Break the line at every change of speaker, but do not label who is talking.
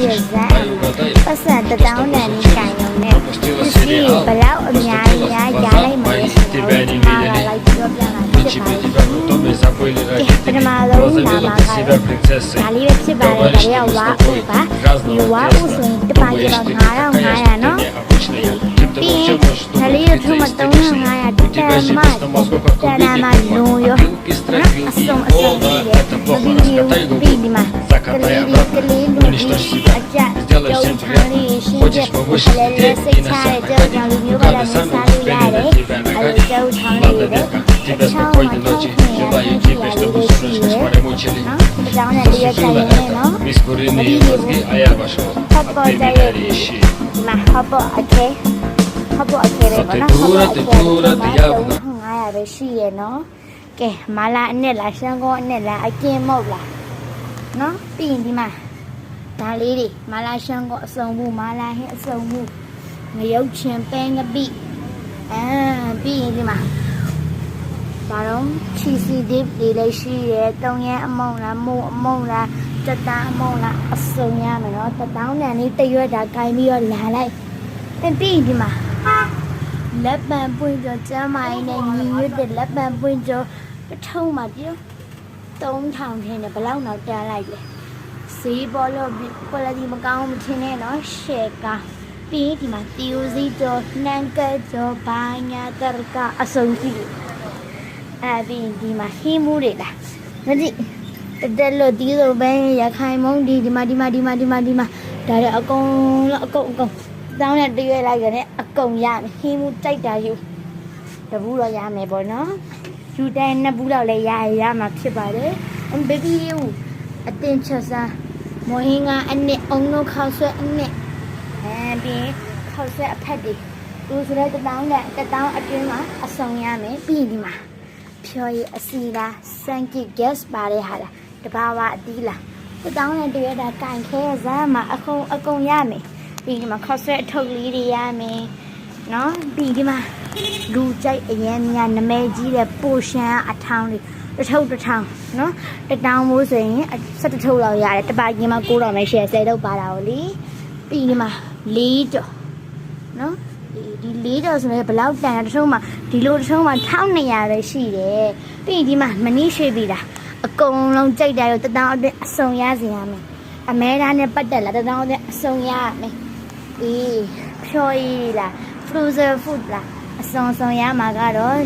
ရဲ့ဇက်ပတ်စံတတောင်းတန်ကြီးကန်ရုံနဲ့ဒီဘလောက်အများကြီးရလိုက်မယ်ဆိုတာလိုက်ပြောပြတာဖြစ်ပါတယ်ပထမဆုံးလာမှာကဒါလေးပဲဖြစ်ပါတယ်ဒါလေးကဝါဥပါဒီဝါဥဆိုရင်တပါးရတော့9500နော်ပြီးရင်ဒါလေးရထုံးမ3500တက်မှတက်မှလုံရောအစုံကြီးရဲ့ဒီပြီးဒီမှာကလေးလူကြီးအကြရုပ်ချမ်းလေးရှင်းချက်လည်းစိတ်ချတဲ့ကြောင့်လူမျိုးကလည်းစားလို့ရတယ်အဲဒီရုပ်ချမ်းလေးတွေချောင်းမှာထောက်နေရတယ်ဒီလိုရှိရဲနော်ဒီကြောင့်လည်းတရက်ကြိုင်နေနော်ဒီဟောပေါ်ကြရဲ့ဒီမှာဟောပေါ်အခဲဟောပေါ်အခဲလေးပေါ့နော်ဟောပေါ်အခဲ900ပဲရှိရနော်ကဲမလာအနဲ့လားရှမ်းကောအနဲ့လားအကင်းမဟုတ်လားနော်ပြီးရင်ဒီမှာဒါလေးတွေမလာရှမ်းကောအစုံမှုမလာဟင်းအစုံမှုငရုတ်ချင်ပဲငပိပြီးရင်ဒီမှာဘာတော့ချီစီဒစ်လေးလေးရှိရဲ3ရန်အမုံလားမိုးအမုံလားတက်တာအမုံလားအစုံရမယ်နော်တတောင်းတန်လေးတရွက်တာကိုင်းပြီးတော့လာလိုက်ပြီးရင်ဒီမှာလက်ပံပွင့်ကြောကျမ်းမာရင်နဲ့ညီညွတ်တဲ့လက်ပံပွင့်ကြောတစ်ထုံးမှာပြော3000ထင်းနဲ့ဘယ်လောက်တော့တန်းလိုက်လဲဈေးပေါ်လို့ quality မကောင်းမထင်နဲ့နော်ရှယ်ကားပြီးဒီမှာတီယိုစီကြောနှန်ကကြောဘာညာတရကအစုံကြီးပြီးဒီမှာဟင်းမှုတွေလားမကြည့်တက်လို့တီးလို့ပဲရခိုင်မုံဒီမှာဒါလည်းအကုန်တောင်းနဲ့တရွေ့လိုက်ကြတဲ့အကုန်ရမယ်ဟင်းမှုတိုက်တာယူတဘူးတော့ရမယ်ပေါ့နော်ယူတဲ့နှစ်ဘူးတော့လည်းရမှာဖြစ်ပါတယ်ဘေဘီယူအတင်ချက်စားမဟင်းကအနှစ်အုံလို့ခောက်ဆွဲအနှစ်ပြီးခောက်ဆွဲအဖက်တွေသူဆိုတဲ့တောင်းအတွင်းမှာအစုံရမယ်ပြီးဒီမှာဖြော်ရည်အစီလားစန်ကီ gas ပါတဲ့ဟာလားတဘာဝအတီးလားတောင်းနဲ့တရွေ့တာကင်ခဲဇာတ်မှာအကုန်ရမယ်ပြီးဒီမှာခောက်ဆွဲအထုပ်လေးတွေရမယ်နော်ပြီးဒီမှာလူကြိုက်အရင်များနမဲကြီးတဲ့ပိုရှန်အထောင်းလေးတစ်ထုပ်နော်တတောင်းမိုးဆိုရင်17ထုပ်လောက်ရတယ်တပါးကြီးမှာ900ပဲရှယ်10ထုပ်ပါတာကိုလေပြီးဒီမှာ4ကြော်နော်ဒီ4ကြော်ဆိုရင်ဘယ်လောက်တန်တာတစ်ထုပ်မှာဒီလိုတစ်ထုပ်မှာ1200ပဲရှိတယ်ပြီးဒီမှာမနီးရွှေ့ပြီးတာအကုန်လုံးကြိုက်တယ်ရောတတောင်းအတွင်းအစုံရစီရမယ်အမဲသားနဲ့ပတ်သက်လာတတောင်းအတွင်းအစုံရမယ်ဖြော်ရည်လား frozen food လားအစုံရမှာကတော့